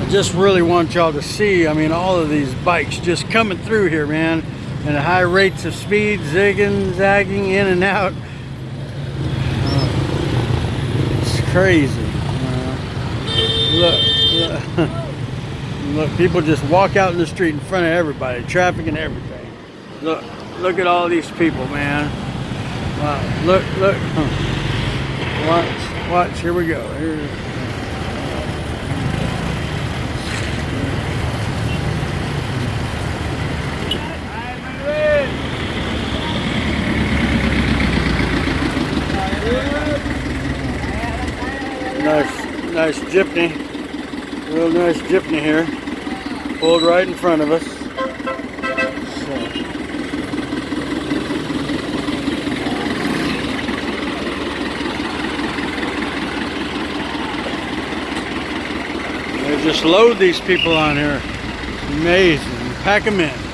just really want y'all to see, I mean, all of these bikes just coming through here, man, and at high rates of speed, zigging, zagging in and out. It's crazy. Look. Look, people just walk out in the street in front of everybody, traffic and everything. Look at all these people, man. Wow, look. Watch, here we go. Nice jeepney. Real nice jeepney here. Pulled right in front of us. So. They just load these people on here. It's amazing. Pack them in.